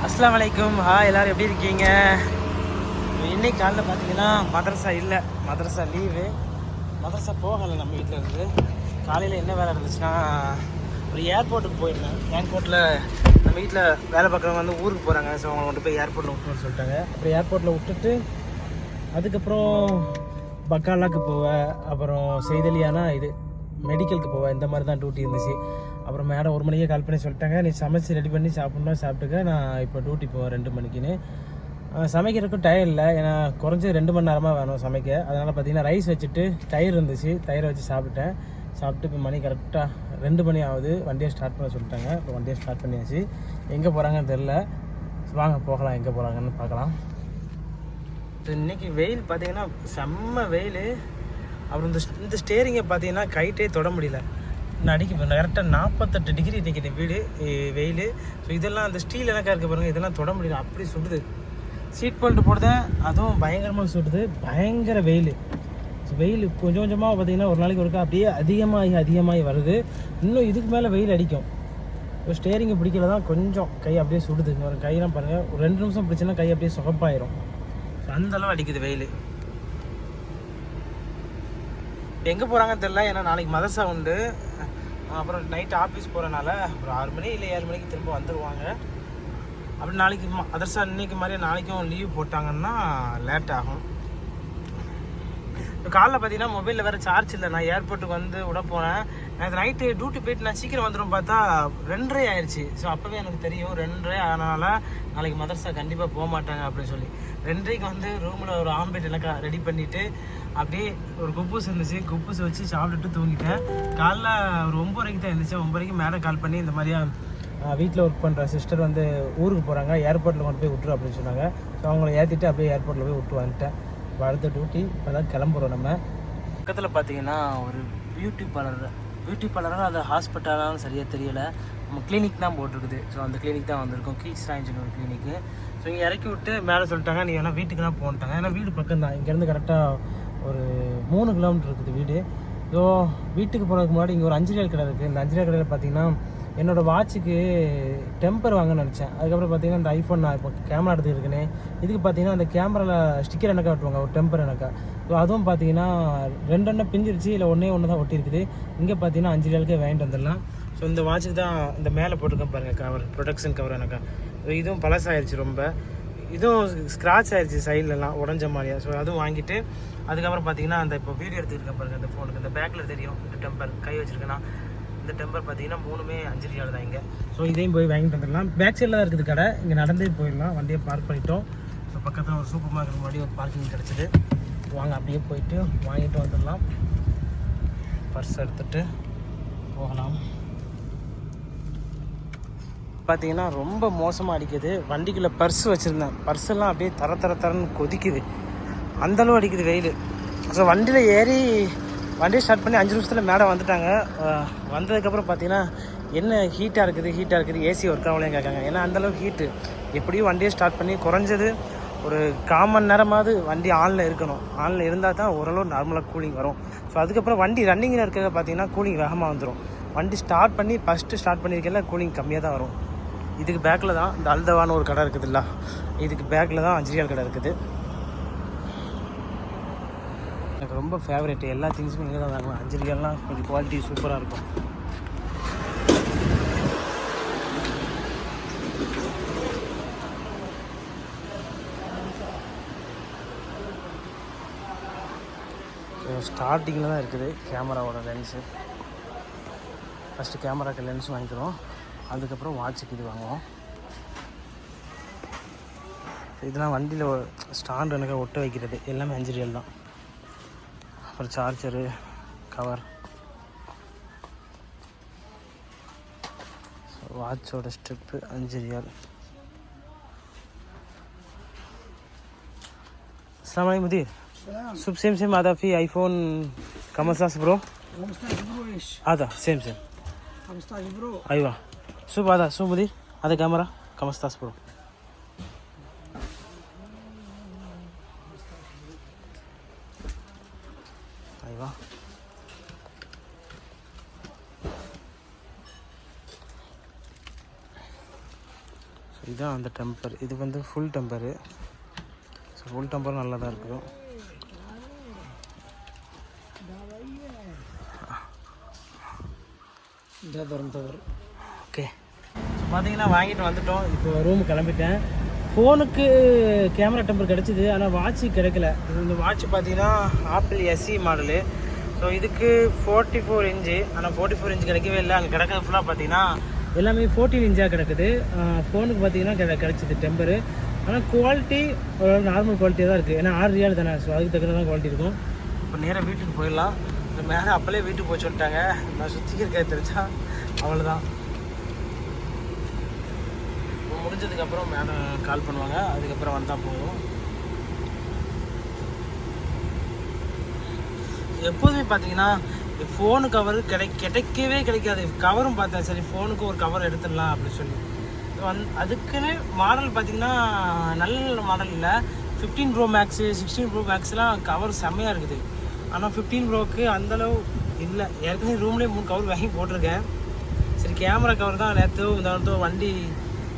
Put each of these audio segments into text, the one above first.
அஸ்ஸலாமு அலைக்கும். எல்லோரும் எப்படி இருக்கீங்க? இன்னைக்கு காலையில் பார்த்தீங்கன்னா மதரசா இல்லை, மதரசா லீவு. மதரசா போகலை நம்ம வீட்டில் இருந்து. காலையில் என்ன வேலை இருந்துச்சுன்னா, ஒரு ஏர்போர்ட்டுக்கு போயிருந்தேன். ஏர்போர்ட்டில் நம்ம வீட்டில் வேலை பார்க்குறவங்க வந்து ஊருக்கு போகிறாங்க. ஸோ அவங்க கொண்டு போய் ஏர்போர்ட்டில் விட்டுன்னு சொல்லிட்டாங்க. அப்புறம் ஏர்போர்ட்டில் விட்டுட்டு அதுக்கப்புறம் பக்காலாக்கு போவேன், அப்புறம் செய்தலியானா இது மெடிக்கலுக்கு போவேன். இந்த மாதிரி தான் டியூட்டி இருந்துச்சு. அப்புறம் மேடம் 1 மணிக்கே கால் பண்ணி சொல்லிட்டாங்க, நீ சமைச்சு ரெடி பண்ணி சாப்பிட்ணும், சாப்பிட்டுக்க, நான் இப்போ டியூட்டி போவேன் 2 மணிக்குன்னு. சமைக்கிறதுக்கும் டயர் இல்லை, ஏன்னா குறைஞ்சி 2 மணி நேரமாக வேணும் சமைக்க. அதனால் பார்த்தீங்கன்னா ரைஸ் வச்சுட்டு தயிர் இருந்துச்சு, தயிரை வச்சு சாப்பிட்டேன். சாப்பிட்டு இப்போ மணி கரெக்டாக 2 மணி ஆகுது. வண்டியை ஸ்டார்ட் பண்ண சொல்லிட்டாங்க. இப்போ வண்டியை ஸ்டார்ட் பண்ணியாச்சு. எங்கே போகிறாங்கன்னு தெரில. வாங்க போகலாம், எங்கே போகிறாங்கன்னு பார்க்கலாம். இன்றைக்கி வெயில் பார்த்தீங்கன்னா செம்ம வெயில். அப்புறம் இந்த ஸ்டேரிங்கை பார்த்தீங்கன்னா கைட்டே தொட முடியல. அடிக்க கரெக்டாக 48 டிகிரி நிற்கிது வீடு வெயில். ஸோ இதெல்லாம் அந்த ஸ்டீல் எனக்கா இருக்க பாருங்கள், இதெல்லாம் தொட முடியல, அப்படி சுடுது. சீட் பெல்ட் போடுதேன், அதுவும் பயங்கரமாக சுடுது. பயங்கர வெயில். ஸோ வெயில் கொஞ்சம் கொஞ்சமாக பார்த்தீங்கன்னா ஒரு நாளைக்கு ஒருக்கா அப்படியே அதிகமாகி வருது. இன்னும் இதுக்கு மேலே வெயில் அடிக்கும். இப்போ ஸ்டேரிங்கை பிடிக்கல தான் கொஞ்சம் கை அப்படியே சுடுது. ஒரு கையெல்லாம் பாருங்கள், ஒரு 2 நிமிஷம் பிடிச்சுன்னா கை அப்படியே சுகப்பாயிரும். அந்தளவு அடிக்குது வெயில். எங்கே போகிறாங்கன்னு தெரில, ஏன்னா நாளைக்கு மதரசா உண்டு. அப்புறம் நைட்டு ஆஃபீஸ் போகிறனால ஒரு 6 மணி இல்லை 7 மணிக்கு திரும்ப வந்துடுவாங்க. அப்படி நாளைக்கு மதரசா இன்றைக்கி மாதிரியே நாளைக்கும் லீவ் போட்டாங்கன்னா லேட் ஆகும். இப்போ காலைல பார்த்தீங்கன்னா மொபைலில் வேறு சார்ஜ் இல்லை. நான் ஏர்போர்ட்டுக்கு வந்து விட போனேன். எனக்கு நைட்டு டியூட்டி போயிட்டு நான் சீக்கிரம் வந்துடும் பார்த்தா 2:30 ஆயிடுச்சு. ஸோ அப்போவே எனக்கு தெரியும் 2:30 ஆனால நாளைக்கு மதரசா கண்டிப்பாக போக மாட்டாங்க அப்படின்னு சொல்லி 2:30க்கு வந்து ரூமில் ஒரு ஆம்லேட் எனக்கு ரெடி பண்ணிவிட்டு அப்படியே ஒரு குப்பூஸ் இருந்துச்சு, குப்பூஸ் வச்சு சாப்பிட்டுட்டு தூங்கிட்டேன். காலைல ஒரு 9:30க்கு தான் இருந்துச்சு. 9:30க்கு மேடம் கால் பண்ணி இந்த மாதிரியா வீட்டில் ஒர்க் பண்ணுற சிஸ்டர் வந்து ஊருக்கு போகிறாங்க, ஏர்போர்ட்டில் கொண்டு போய் விட்டுரு அப்படின்னு சொன்னாங்க. ஸோ அவங்கள ஏற்றிட்டு அப்படியே ஏர்போர்ட்டில் போய் விட்டு வந்துட்டேன். இப்போ அடுத்த டியூட்டி இப்போ தான் கிளம்புறோம். நம்ம பக்கத்தில் பார்த்தீங்கன்னா ஒரு பியூட்டி பார்லராக அது ஹாஸ்பிட்டலாலும் சரியாக தெரியலை. நம்ம கிளினிக் தான் போட்டிருக்குது. ஸோ அந்த கிளினிக் தான் வந்திருக்கோம், கீட்ஸ் ராஞ்சின்னு ஒரு கிளினிக்கு. ஸோ இங்கே இறக்கி விட்டு மேலே சொல்லிட்டாங்க, நீ வேணால் வீட்டுக்கு தான் போன்ட்டாங்க. ஏன்னா வீடு பக்கம் தான், இங்கேருந்து கரெக்டாக ஒரு 3 கிலோமீட்டர் இருக்குது வீடு. ஸோ வீட்டுக்கு போனதுக்கு முன்னாடி இங்கே ஒரு 5 ரியால் கடை இருக்குது. இந்த 5 ரியால் கடையில் பார்த்தீங்கன்னா என்னோடய வாட்சுக்கு டெம்பர் வாங்க நினச்சேன். அதுக்கப்புறம் பார்த்தீங்கன்னா இந்த ஐஃபோன் நான் இப்போ கேமரா எடுத்துருக்கேனே, இதுக்கு பார்த்தீங்கன்னா அந்த கேமராவில் ஸ்டிக்கர் எனக்கா ஒட்டுவாங்க, ஒரு டெம்பர் எனக்கா. ஸோ அதுவும் பார்த்தீங்கன்னா 2 பிஞ்சிருச்சு, இல்லை ஒன்று தான் ஒட்டியிருக்குது. இங்கே பார்த்தீங்கன்னா 5 ரியாலுக்கே வாங்கிட்டு வந்துடலாம். ஸோ இந்த வாட்சுக்கு தான் இந்த மேலே போட்டிருக்கேன் பாருங்கள் கவர், ப்ரொடக்ஷன் கவர் எனக்கா. இதுவும் பழசாயிருச்சு ரொம்ப, இதுவும் ஸ்க்ராட்ச் ஆயிடுச்சு சைட்லலாம் உடஞ்ச மாதிரியா. ஸோ அதுவும் வாங்கிட்டு அதுக்கப்புறம் பார்த்தீங்கன்னா அந்த இப்போ வீடியோ எடுத்துருக்கேன் பாருங்கள், அந்த ஃபோனுக்கு இந்த பேக்கில் தெரியும் இந்த டெம்பர் கை வச்சுருக்கேன்னா. இந்த டெம்பர் பார்த்தீங்கன்னா 3மே 5 ரியால் தான் இங்கே. ஸோ இதையும் போய் வாங்கிட்டு வந்துடலாம். பேக் சைடில் தான் இருக்குது கடை, இங்கே நடந்தே போயிடலாம். வண்டியை பார்க் பண்ணிட்டோம். ஸோ பக்கத்தில் ஒரு சூப்பர் மார்க்கெட் முன்னாடி ஒரு பார்க்கிங் கிடச்சிது. வாங்க அப்படியே போயிட்டு வாங்கிட்டு வந்துடலாம். பர்ஸ் எடுத்துகிட்டு போகலாம். பார்த்தீங்கன்னா ரொம்ப மோசமாக அடிக்குது. வண்டிக்குள்ளே பர்ஸ் வச்சுருந்தேன், பர்ஸெல்லாம் அப்படியே தரன்னு கொதிக்குது, அந்தளவு அடிக்குது வெயில். ஸோ வண்டியில் ஏறி வண்டியை ஸ்டார்ட் பண்ணி 5 நிமிஷத்தில் மேடம் வந்துட்டாங்க. வந்ததுக்கப்புறம் பார்த்தீங்கன்னா என்ன ஹீட்டாக இருக்குது, ஏசி ஒர்க் ஆகலையும் கேட்காங்க. ஏன்னா அந்தளவுக்கு ஹீட்டு. எப்படியும் வண்டியை ஸ்டார்ட் பண்ணி குறைஞ்சது ஒரு 1/4 மணி நேரமாவது வண்டி ஆனில் இருக்கணும். ஆனில் இருந்தால் தான் ஓரளவு நார்மலாக கூலிங் வரும். ஸோ அதுக்கப்புறம் வண்டி ரன்னிங்கில் இருக்கிறத பார்த்தீங்கன்னா கூலிங் வேகமாக வந்துடும். வண்டி ஸ்டார்ட் பண்ணி ஃபஸ்ட்டு ஸ்டார்ட் பண்ணியிருக்கல கூலிங் கம்மியாக தான் வரும். இதுக்கு பேக்கில் தான் இந்த அல்தவான ஒரு கடை இருக்குதுல்ல, இதுக்கு பேக்கில் தான் 5 ரியால் கடை இருக்குது. எனக்கு ரொம்ப ஃபேவரேட்டு, எல்லா திங்ஸுமே இங்கே தான் வாங்கலாம். 5 ரியால்லாம் கொஞ்சம் குவாலிட்டி சூப்பராக இருக்கும். ஸ்டார்டிங்கில் தான் இருக்குது கேமராவோட லென்ஸு. ஃபஸ்ட்டு கேமராக்கு லென்ஸ் வாங்கிக்கிறோம், அதுக்கப்புறம் வாட்சுக்கு இது வாங்குவோம். இதெல்லாம் வண்டியில் ஸ்டாண்டு எனக்கு ஒட்ட வைக்கிறது எல்லாமே 5 ரியால் தான். அப்புறம் சார்ஜரு, கவர், வாட்சோட ஸ்ட்ரிப்பு 5 ரியால். அஸ்ஸலாமு அலைக்கும் முதீர். سب سيم هذا في ايفون 15 برو. 15 برو ايش؟ هذا سيم 15 برو. ايوه شوف هذا شو مدير، هذا كاميرا 15 برو. ايوه இதுதான் அந்த டெம்பர். இது வந்து ஃபுல் டெம்பரு. ஸோ ஃபுல் டெம்பர் நல்லா தான் இருக்கும். ஓகே, ஸோ பார்த்தீங்கன்னா வாங்கிட்டு வந்துட்டோம். இப்போ ரூம் கிளம்பிட்டேன். ஃபோனுக்கு கேமரா டெம்பர் கிடச்சிது, ஆனால் வாட்ச்சு கிடைக்கல. இந்த வாட்ச் பார்த்தீங்கன்னா ஆப்பிள் எஸ்சி மாடலு. ஸோ இதுக்கு 44 இன்ச்சு, ஆனால் 44 இன்ச்சு கிடைக்கவே இல்லை. அங்கே கிடக்கிறது ஃபுல்லாக பார்த்தீங்கன்னா எல்லாமே 14 இன்ச்சாக கிடக்குது. ஃபோனுக்கு பார்த்தீங்கன்னா கிடச்சிது டெம்பரு. ஆனால் குவாலிட்டி ஒரு நார்மல் குவாலிட்டியாக தான் இருக்குது. ஏன்னா 6 ரியால் தானே, ஸோ அதுக்கு தகுந்த தான் குவாலிட்டி இருக்கும். இப்போ நேராக வீட்டுக்கு போயிடலாம். இந்த மேலே அப்போலே வீட்டுக்கு போய் சொல்லிட்டாங்க. நான் சுற்றி இருக்க தெரிஞ்சா அவ்வளோதான். முடிஞ்சதுக்கப்புறம் மேடம் கால் பண்ணுவாங்க, அதுக்கப்புறம் வந்தால் போதும். எப்போதுமே பார்த்தீங்கன்னா ஃபோனு கவர் கிடைக்கவே கிடைக்காது. கவரும் பார்த்தேன், சரி ஃபோனுக்கு ஒரு கவர் எடுத்துடலாம் அப்படின்னு சொல்லி அதுக்குன்னு மாடல் பார்த்தீங்கன்னா நல்ல மாடல் இல்லை. 15 ப்ரோ மேக்ஸு 16 ப்ரோ மேக்ஸ்லாம் கவர் செம்மையாக இருக்குது. ஆனால் 15 ப்ரோவுக்கு அந்தளவு இல்லை. ஏற்கனவே ரூம்லேயே 3 கவர் வாங்கி போட்டிருக்கேன். சரி கேமரா கவர் தான் நேற்று வண்டி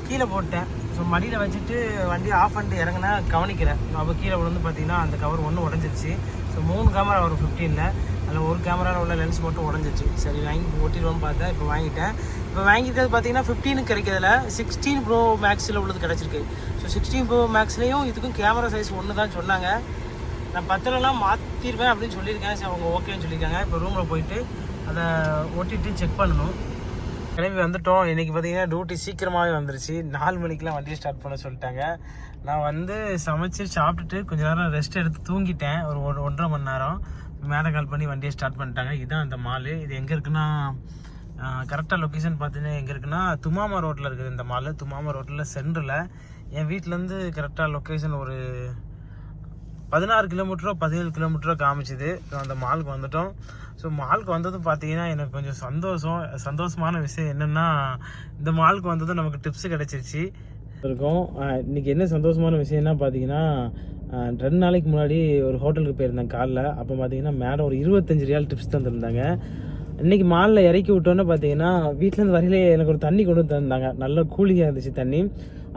கீழே போட்டேன். ஸோ மடியில் வச்சுட்டு வண்டி ஆஃப் பண்ணிட்டு இறங்கினா கவனிக்கிறேன். அப்போ கீழே விழுந்து பார்த்தீங்கன்னா அந்த கவர் ஒன்று உடஞ்சிருச்சு. ஸோ 3 கேமரா வரும் 15ல், அதில் ஒரு கேமராவில் உள்ள லென்ஸ் மட்டும் உடஞ்சிச்சு. சரி வாங்கி ஒட்டிடுவோன்னு பார்த்தேன். இப்போ வாங்கிட்டேன். இப்போ வாங்கிட்டது பார்த்தீங்கன்னா 15 கிடைக்கிறதுல 16 ப்ரோ மேக்ஸில் உள்ளது கிடச்சிருக்கு. ஸோ 16 ப்ரோ மேக்ஸ்லேயும் இதுக்கும் கேமரா சைஸ் ஒன்று தான் சொன்னாங்க. நான் 10லலாம் மாற்றிடுவேன் அப்படின்னு சொல்லியிருக்கேன். சரி அவங்க ஓகேன்னு சொல்லியிருக்காங்க. இப்போ ரூமில் போயிட்டு அதை ஒட்டிட்டு செக் பண்ணணும். கிளம்பி வந்துட்டோம். இன்றைக்கி பார்த்தீங்கன்னா டியூட்டி சீக்கிரமாகவே வந்துருச்சு. 4 மணிக்கெலாம் வண்டியை ஸ்டார்ட் பண்ண சொல்லிட்டாங்க. நான் வந்து சமைச்சு சாப்பிட்டுட்டு கொஞ்சம் நேரம் ரெஸ்ட் எடுத்து தூங்கிட்டேன். ஒரு 1.5 மணி நேரம். மேலே கால் பண்ணி வண்டியை ஸ்டார்ட் பண்ணிட்டாங்க. இதுதான் அந்த மாலு. இது எங்கே இருக்குன்னா கரெக்டாக லொக்கேஷன் பார்த்தீங்கன்னா எங்கே இருக்குன்னா துமாமா ரோட்டில் இருக்குது இந்த மாலு. துமாமா ரோட்டில் சென்டரில். என் வீட்டிலேருந்து கரெக்டாக லொக்கேஷன் ஒரு 16 கிலோமீட்டரோ 17 கிலோமீட்டரோ காமிச்சுது. ஸோ அந்த மாலுக்கு வந்துட்டோம். ஸோ மாலுக்கு வந்ததும் பார்த்தீங்கன்னா எனக்கு கொஞ்சம் சந்தோஷமான விஷயம் என்னென்னா, இந்த மாலுக்கு வந்ததும் நமக்கு டிப்ஸு கிடச்சிருச்சு இருக்கும். இன்றைக்கி என்ன சந்தோஷமான விஷயம்னா பார்த்தீங்கன்னா 2 நாளைக்கு முன்னாடி ஒரு ஹோட்டலுக்கு போயிருந்தேன் காலைல. அப்போ பார்த்தீங்கன்னா மேடம் ஒரு 25 ரியால் டிப்ஸ் தந்துருந்தாங்க. இன்றைக்கி மாலில் இறக்கி விட்டோன்னே பார்த்தீங்கன்னா வீட்டிலேருந்து வரையிலே எனக்கு ஒரு தண்ணி கொண்டு தந்தாங்க. நல்ல கூலிங்காக இருந்துச்சு தண்ணி.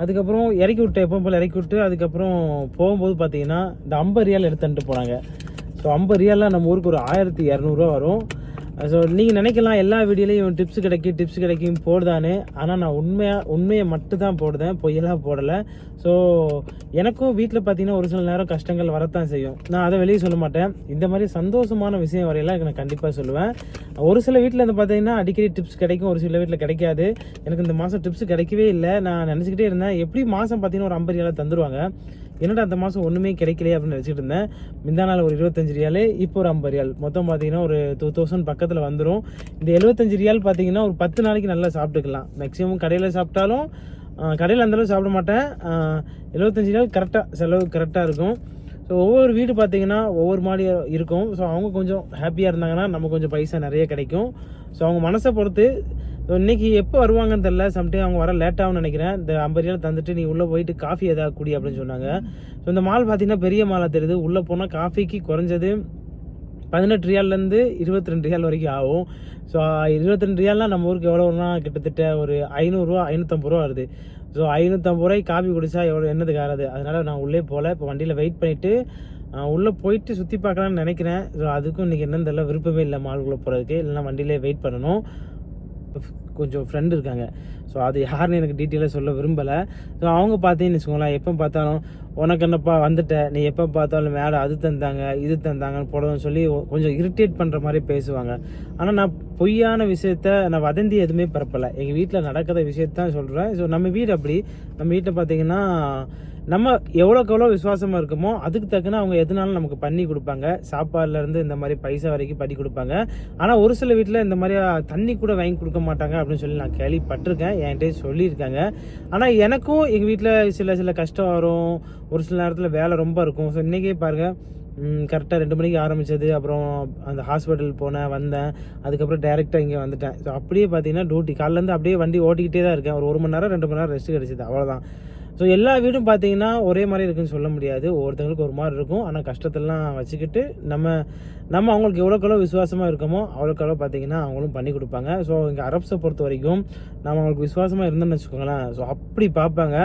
அதுக்கப்புறம் இறக்கி விட்டு எப்போ போல் இறக்கி விட்டு அதுக்கப்புறம் போகும்போது பார்த்தீங்கன்னா இந்த 50 ரியால் எடுத்துட்டு போனாங்க. ஸோ 50 ரியாலில் நம்ம ஊருக்கு ஒரு 1200 வரும். ஸோ நீங்கள் நினைக்கலாம் எல்லா வீடியோலையும் டிப்ஸ் கிடைக்கும் போடுதானே. ஆனால் நான் உண்மையை மட்டும் தான் போடுதேன், பொய்யெல்லாம் போடலை. ஸோ எனக்கும் வீட்டில் பார்த்தீங்கன்னா ஒரு சில நேரம் கஷ்டங்கள் வரத்தான் செய்யும். நான் அதை வெளியே சொல்ல மாட்டேன். இந்த மாதிரி சந்தோஷமான விஷயம் வரையெல்லாம் நான் கண்டிப்பாக சொல்லுவேன். ஒரு சில வீட்டில் வந்து பார்த்தீங்கன்னா அடிக்கடி டிப்ஸ் கிடைக்கும், ஒரு சில வீட்டில் கிடைக்காது. எனக்கு இந்த மாதம் டிப்ஸ் கிடைக்கவே இல்லை. நான் நினச்சிக்கிட்டே இருந்தேன் எப்படி மாதம் பார்த்தீங்கன்னா ஒரு 50 ரியால் தந்துருவாங்க, என்னடா அந்த மாதம் ஒன்றுமே கிடைக்கலையே அப்படின்னு நினச்சிட்டு இருந்தேன். இந்த நாள் ஒரு 25 ரியால், இப்போ ஒரு 50 ரியால், மொத்தம் பார்த்தீங்கன்னா ஒரு 2000 பக்கத்தில் வந்துடும். இந்த 75 ரியால் பார்த்தீங்கன்னா ஒரு 10 நாளைக்கு நல்லா சாப்பிட்டுக்கலாம். மேக்ஸிமம் கடையில் சாப்பிட்டாலும் கடையில் அந்தளவு சாப்பிட மாட்டேன். 75 ரியால் செலவு கரெக்டாக இருக்கும். ஸோ ஒவ்வொரு வீடு பார்த்தீங்கன்னா ஒவ்வொரு மாதிரி இருக்கும். ஸோ அவங்க கொஞ்சம் ஹாப்பியாக இருந்தாங்கன்னா நம்ம கொஞ்சம் பைசா நிறைய கிடைக்கும். ஸோ அவங்க மனசை பொறுத்து. இன்றைக்கி எப்போ வருவாங்கன்னு தெரில, சம்டைம் அவங்க வர லேட்டாகும்னு நினைக்கிறேன். இந்த 50 ரியால் தந்துட்டு நீ உள்ளே போயிட்டு காஃபி எதாவது குடி அப்படின்னு சொன்னாங்க. ஸோ இந்த மால் பார்த்தீங்கன்னா பெரிய மாலாக தெரியுது. உள்ளே போனால் காஃபிக்கு குறைஞ்சது 18 ரியால்லேருந்து 22 ரியால் வரைக்கும் ஆகும். ஸோ 22 ரியால்னால் நம்ம ஊருக்கு எவ்வளோனா கிட்டத்தட்ட ஒரு 500 ரூபா 550 ரூபா வருது. ஸோ 550 ரூபாய்க்கு காஃபி குடித்தா என்னதுக்கு ஆகாது. அதனால் நான் உள்ளே போகல. இப்போ வண்டியில் வெயிட் பண்ணிவிட்டு உள்ளே போயிட்டு சுற்றி பார்க்கலான்னு நினைக்கிறேன். ஸோ அதுக்கும் இன்றைக்கி என்னன்னு தெரியல, விருப்பமே இல்லை மாலுக்குள்ளே போகிறதுக்கு. இல்லைனா வண்டியிலே வெயிட் பண்ணணும். கொஞ்சம் ஃப்ரெண்டு இருக்காங்க. ஸோ அது யாருன்னு எனக்கு டீட்டெயிலாக சொல்ல விரும்பலை. ஸோ அவங்க பார்த்தீங்கன்னு வச்சுக்கோங்களேன், எப்போ பார்த்தாலும் உனக்கு என்னப்பா வந்துட்ட, நீ எப்போ பார்த்தாலும் மேடம் அது தந்தாங்க இது தந்தாங்கன்னு போடணும்னு சொல்லி கொஞ்சம் இரிட்டேட் பண்ணுற மாதிரி பேசுவாங்க. ஆனால் நான் பொய்யான விஷயத்த நான் வதந்தி எதுவுமே பரப்பலை. எங்கள் வீட்டில் நடக்கிற விஷயத்தான் சொல்கிறேன். ஸோ நம்ம வீடு அப்படி, நம்ம வீட்டில் பார்த்தீங்கன்னா நம்ம எவ்வளோக்கு எவ்வளோ விசுவாசமாக இருக்குமோ அதுக்கு தக்கன அவங்க எதுனாலும் நமக்கு பண்ணி கொடுப்பாங்க. சாப்பாடுலேருந்து இந்த மாதிரி பைசா வரைக்கும் பண்ணி கொடுப்பாங்க. ஆனால் ஒரு சில வீட்டில் இந்த மாதிரி தண்ணி கூட வாங்கி கொடுக்க மாட்டாங்க அப்படின்னு சொல்லி நான் கேள்விப்பட்டிருக்கேன், என்கிட்ட சொல்லியிருக்காங்க. ஆனால் எனக்கும் எங்கள் வீட்டில் சில கஷ்டம் வரும், ஒரு சில நேரத்தில் வேலை ரொம்ப இருக்கும். ஸோ இன்றைக்கே பாருங்கள், கரெக்டாக 2 மணிக்கு ஆரம்பித்தது, அப்புறம் அந்த ஹாஸ்பிட்டல் போனேன், வந்தேன், அதுக்கப்புறம் டேரெக்டாக இங்கே வந்துட்டேன். ஸோ அப்படியே பார்த்தீங்கன்னா டியூட்டி காலிலேருந்து அப்படியே வண்டி ஓட்டிக்கிட்டே தான் இருக்கேன். ஒரு 1 மணி நேரம் 2 மணி நேரம் ரெஸ்ட் கிடச்சிது, அவ்வளோதான். ஸோ எல்லா வீடும் பார்த்தீங்கன்னா ஒரே மாதிரி இருக்குன்னு சொல்ல முடியாது, ஒவ்வொருத்தவங்களுக்கு ஒரு மாதிரி இருக்கும். ஆனால் கஷ்டத்தெல்லாம் வச்சுக்கிட்டு நம்ம அவங்களுக்கு எவ்வளோக்கெவ்வளோ விசுவாசமாக இருக்கோமோ அவ்வளோக்கெவ்வளோ பார்த்தீங்கன்னா அவங்களும் பண்ணி கொடுப்பாங்க. ஸோ இங்கே அரப்ஸை பொறுத்த வரைக்கும் நம்ம அவங்களுக்கு விசுவாசமாக இருந்தோம்னு வச்சுக்கோங்களேன், ஸோ அப்படி பார்ப்பாங்க.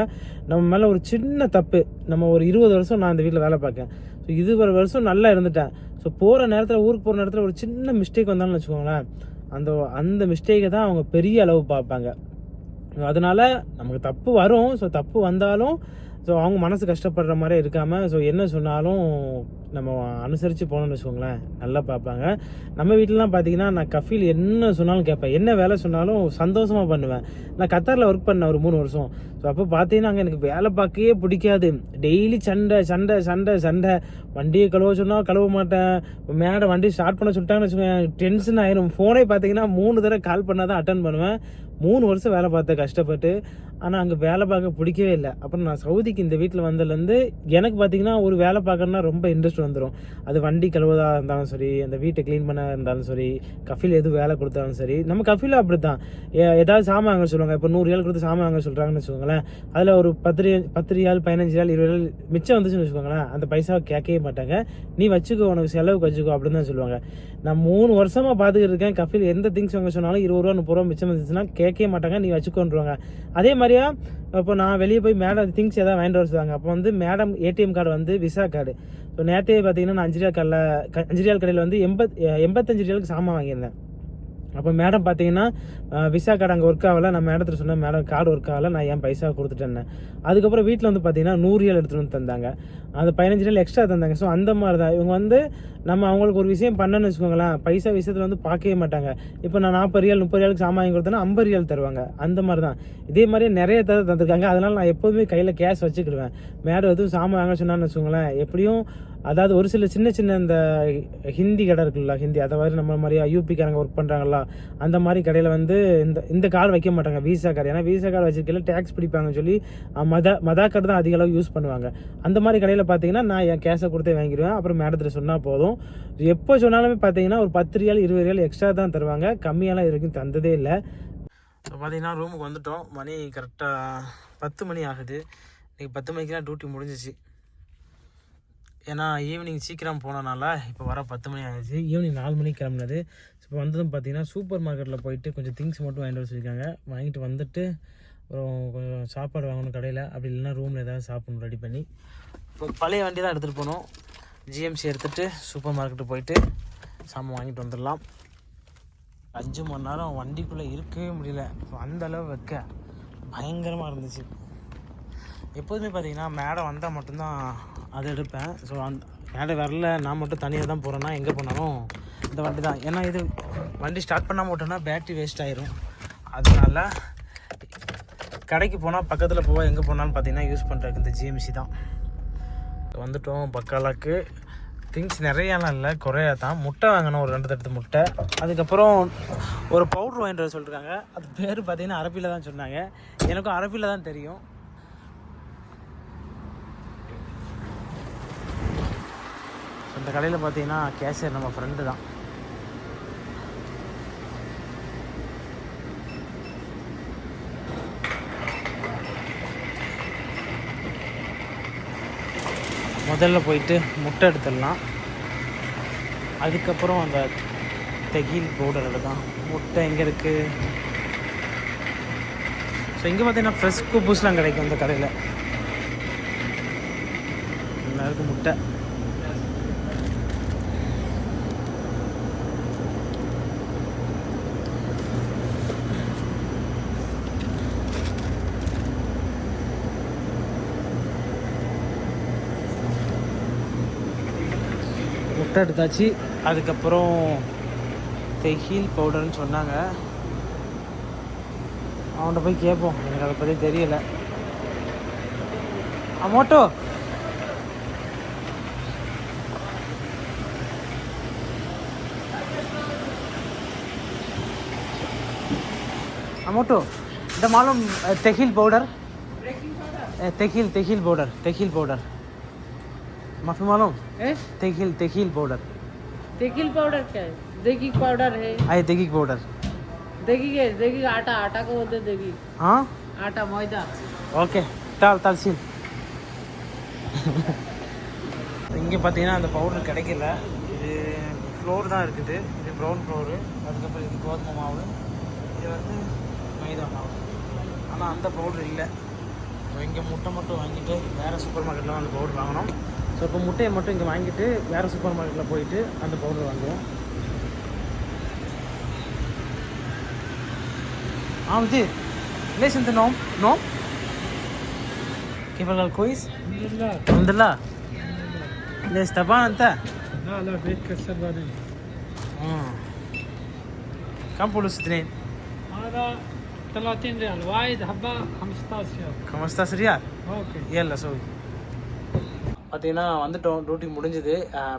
நம்ம மேலே ஒரு சின்ன தப்பு, நம்ம ஒரு 20 வருஷம் நான் இந்த வீட்டில் வேலை பார்க்கேன். ஸோ 20 வருஷம் நல்லா இருந்துட்டேன். ஸோ போகிற நேரத்தில், ஊருக்கு போகிற நேரத்தில் ஒரு சின்ன மிஸ்டேக் வந்தாலும் வச்சுக்கோங்களேன், அந்த மிஸ்டேக்கை தான் அவங்க பெரிய அளவு பார்ப்பாங்க. அதனால் நமக்கு தப்பு வரும். ஸோ தப்பு வந்தாலும் ஸோ அவங்க மனசு கஷ்டப்படுற மாதிரி இருக்காமல், ஸோ என்ன சொன்னாலும் நம்ம அனுசரித்து போனோம்னு வச்சுக்கோங்களேன், நல்லா பார்ப்பாங்க. நம்ம வீட்டிலலாம் பார்த்தீங்கன்னா நான் கஃபீல் என்ன சொன்னாலும் கேட்பேன், என்ன வேலை சொன்னாலும் சந்தோஷமாக பண்ணுவேன். நான் கத்தாரில் ஒர்க் பண்ணேன் ஒரு 3 வருஷம். ஸோ அப்போ பார்த்தீங்கன்னா அங்கே எனக்கு வேலை பார்க்கவே பிடிக்காது. டெய்லி சண்டை சண்டை சண்டை சண்டை. வண்டியை கழுவ சொன்னால் கழுவ மாட்டேன். மேடம் வண்டி ஸ்டார்ட் பண்ண சொல்லிட்டாங்கன்னு வச்சுக்கோங்க, டென்ஷன் ஆயிரும். ஃபோனே பார்த்தீங்கன்னா 3 தடவை கால் பண்ணால் தான் அட்டன் பண்ணுவேன். 3 வருஷம் வேலை பார்த்தேன் கஷ்டப்பட்டு. ஆனால் அங்கே வேலை பார்க்க பிடிக்கவே இல்லை. அப்புறம் நான் சவுதிக்கு இந்த வீட்டில் வந்ததுலேருந்து எனக்கு பார்த்தீங்கன்னா ஒரு வேலை பார்க்கணுன்னா ரொம்ப இன்ட்ரெஸ்ட் வந்துடும். அது வண்டி கழுவதாக இருந்தாலும் சரி, அந்த வீட்டை க்ளீன் பண்ண இருந்தாலும் சரி, கஃபீல் எது வேலை கொடுத்தாலும் சரி. நம்ம கஃபீலும் அப்படி தான், ஏதாவது சாமான் வாங்க சொல்லுவாங்க. இப்போ 100 ரியால் கொடுத்து சாமான் வாங்க சொல்கிறாங்கன்னு வச்சுக்கோங்களேன், அதில் ஒரு 10 ரியால் 15 ரியால் 20 ரியால் மிச்சம் வந்துச்சுன்னு வச்சுக்கோங்களேன், அந்த பைசாவை கேட்கவே மாட்டாங்க. நீ வச்சுக்கோ, உனக்கு செலவுக்கு வச்சுக்கோ அப்படின்னு தான் சொல்லுவாங்க. நான் 3 வருஷமாக பார்த்துக்கிட்டு இருக்கேன், கஃபீல் எந்த திங்ஸ் வாங்க சொன்னாலும் 20 ரூபா 30 ரூபா மிச்சம் வந்துச்சுன்னா கேட்கவே மாட்டாங்க, நீ வச்சுக்கோன்றுவாங்க. அதே மாதிரியா இப்போ நான் வெளியே போய் மேடம் திங்ஸ் எதாவது வாங்கிட்டு வர சொல்லுவாங்க. அப்போ வந்து மேடம் ஏடிஎம் கார்டு வந்து விசா கார்டு. ஸோ நேற்றே பார்த்தீங்கன்னா நான் 5 ரியால் கடையில் வந்து 85 ரியாலுக்கு சாமான் வாங்கியிருந்தேன். அப்போ மேடம் பார்த்தீங்கன்னா விசா கார்டு அங்கே ஒர்க் ஆகலை. நான் மேடத்தில் சொன்னேன், மேடம் கார்டு ஒர்க் ஆகலை, நான் என் பைசா கொடுத்துட்டேன். அதுக்கப்புறம் வீட்டில் வந்து பார்த்தீங்கன்னா 100 ரியால் எடுத்துகிட்டு வந்து தந்தாங்க, அது 15 ரியால் எக்ஸ்ட்ரா தந்தாங்க. ஸோ அந்த மாதிரி தான் இவங்க வந்து நம்ம அவங்களுக்கு ஒரு விஷயம் பண்ணணும்னு வச்சுக்கோங்களேன், பைசா விஷயத்தில் வந்து பார்க்கவே மாட்டாங்க. இப்போ நான் 40 ரியால் 30 ரியாலுக்கு சாமான் வாங்கி கொடுத்தேன்னா 50 ரியால் தருவாங்க. அந்த மாதிரி தான் இதே மாதிரியே நிறைய தந்துருக்காங்க. அதனால் நான் எப்போதுமே கையில் கேஷ் வச்சுக்கிடுவேன். மேடம் எதுவும் சாமான் வாங்க சொன்னான்னு வச்சுக்கோங்களேன், எப்படியும் அதாவது ஒரு சில சின்ன சின்ன இந்த ஹிந்தி கடை இருக்குல்ல, ஹிந்தி அதை மாதிரி நம்ம மாதிரியா யூபிக்காரங்க ஒர்க் பண்ணுறாங்களா, அந்த மாதிரி கடையில் வந்து இந்த கார்டு வைக்க மாட்டாங்க, விசா கார்டு. ஏன்னா விசா கார்டு வச்சிருக்கல டேக்ஸ் பிடிப்பாங்கன்னு சொல்லி மதா கார்டு தான் அதிக அளவு யூஸ் பண்ணுவாங்க. அந்த மாதிரி கடையில் பார்த்தீங்கன்னா நான் என் கேஷை கொடுத்தே வாங்கிடுவேன். அப்புறம் மேடத்தில் சொன்னால் போதும். எப்போ சொன்னாலுமே பார்த்தீங்கன்னா ஒரு 10 ரியால் 20 ரியால் எக்ஸ்ட்ரா தான் தருவாங்க, கம்மியெல்லாம் இது வரைக்கும் தந்ததே இல்லை. ஸோ பார்த்தீங்கன்னா ரூமுக்கு வந்துட்டோம். மணி கரெக்டாக 10 மணி ஆகுது. இன்றைக்கி 10 மணிக்கெலாம் டியூட்டி முடிஞ்சிச்சு. ஏன்னா ஈவினிங் சீக்கிரம் போனனால இப்போ வர 10 மணி ஆகிடுச்சு. ஈவினிங் 4 மணிக்கு கிளம்புனது. இப்போ வந்ததும் பார்த்தீங்கன்னா சூப்பர் மார்க்கெட்டில் போயிட்டு கொஞ்சம் திங்ஸ் மட்டும் வாங்கிட்டு வர சொல்லியிருக்காங்க. வாங்கிட்டு வந்துட்டு அப்புறம் கொஞ்சம் சாப்பாடு வாங்கணும் கடையில், அப்படி இல்லைன்னா ரூமில் ஏதாவது சாப்பிடணும் ரெடி பண்ணி. இப்போ பழைய வண்டி தான் எடுத்துகிட்டு போகணும். ஜிஎம்சி எடுத்துகிட்டு சூப்பர் மார்க்கெட்டு போயிட்டு சாமான் வாங்கிட்டு வந்துடலாம். 5 மணி நேரம் வண்டிக்குள்ளே இருக்கவே முடியல. அந்த அளவு வைக்க பயங்கரமாக இருந்துச்சு. எப்போதுமே பார்த்தீங்கன்னா மேடம் வந்தால் மட்டும்தான் அதை எடுப்பேன். ஸோ மேடம் வரல, நான் மட்டும் தனியாக தான் போகிறேன்னா எங்கே போனாலும் இந்த வண்டி தான். ஏன்னா இது வண்டி ஸ்டார்ட் பண்ணால் மட்டும்னா பேட்ரி வேஸ்ட் ஆயிரும். அதனால கடைக்கு போனால் பக்கத்தில் போவா, எங்கே போனாலும் பார்த்தீங்கன்னா யூஸ் பண்ணுறதுக்கு இந்த ஜிஎம்சி தான். வந்துட்டோம் பக்காலாக்கு. திங்ஸ் நிறையாலாம் இல்லை, குறையா தான். முட்டை வாங்கணும், ஒரு 2 தட்டு முட்டை. அதுக்கப்புறம் ஒரு பவுட்ரு வாங்கிட்டு வர சொல்லியிருக்காங்க. அது பேர் பார்த்தீங்கன்னா அரபியில் தான் சொன்னாங்க, எனக்கும் அரபியில் தான் தெரியும். இந்த கடையில் பார்த்தீங்கன்னா கேஷியர் நம்ம ஃப்ரெண்டு தான். முதல்ல போயிட்டு முட்டை எடுத்துடலாம். அதுக்கப்புறம் அந்த தெகில் பவுடர் எடுக்கலாம். முட்டை எங்கே இருக்குது? ஸோ இங்கே பார்த்தீங்கன்னா ஃப்ரெஷ் குப்பூஸ்லாம் கிடைக்கும் இந்த கடையில். எல்லாருக்கும் முட்டை. முட்டை எடுத்தாச்சு. அதுக்கப்புறம் தெஹீல் பவுடர்னு சொன்னாங்க. அவன்கிட்ட போய் கேட்போம், எனக்கு அதை பற்றி தெரியலை. அமோட்டோ अमोटो द मालूम तेखिल पाउडर तेखिल पाउडर माफी मालूम तेखिल पाउडर क्या है? देगी पाउडर है। आए देगी पाउडर देगी आटा को बोलते देगी। हाँ आटा मैदा। ओके தால் சீல். இங்கே பார்த்தீங்கன்னா அந்த பவுடர் கிடைக்கல. இது ஃப்ளோர் தான் இருக்குது. இது ப்ரௌன் ஃப்ளோரு, அதுக்கப்புறம் இது கோதுமை மாவு, இது வந்து மைதா மாவு. ஆனால் அந்த பவுடர் இல்லை. இங்கே முட்டை மட்டும் வாங்கிட்டு வேறு சூப்பர் மார்க்கெட்டில் அந்த பவுடர் வாங்கினோம். ஸோ இப்போ முட்டையை மட்டும் இங்கே வாங்கிட்டு வேறு சூப்பர் மார்க்கெட்டில் போயிட்டு அந்த பவுடர் வாங்குவோம். வந்து ليش انت نوم؟ نوم؟ كيف الكويس؟ الحمد لله. ليش تعبان انت؟ لا بيتكسر بعدين. كم فلوس اثنين؟ هذا 30 ريال وايد حبة 15 ريال. 15 ريال؟ اوكي يلا سوي. பார்த்தீங்கன்னா வந்துட்டோம். டியூட்டி முடிஞ்சுது.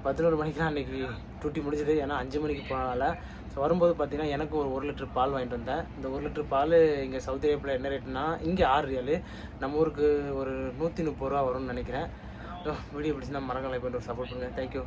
11 மணிக்கு தான் அன்றைக்கி டியூட்டி முடிஞ்சுது. ஏன்னா 5 மணிக்கு போனால. ஸோ வரும்போது பார்த்தீங்கன்னா எனக்கு ஒரு லிட்டர் பால் வாங்கிட்டு வந்தேன். இந்த 1 லிட்டர் பால் இங்கே சவுதி அரேபியாவில் என்ன ரேட்டுனா இங்கே 6 ரியாலு, நம்ம ஊருக்கு ஒரு 130 ரூபா வரும்னு நினைக்கிறேன். வீடியோ பிடிச்சிருந்தா மறக்காம லைக் பண்ணிட்டு சப்போர்ட் பண்ணுங்கள். தேங்க்யூ.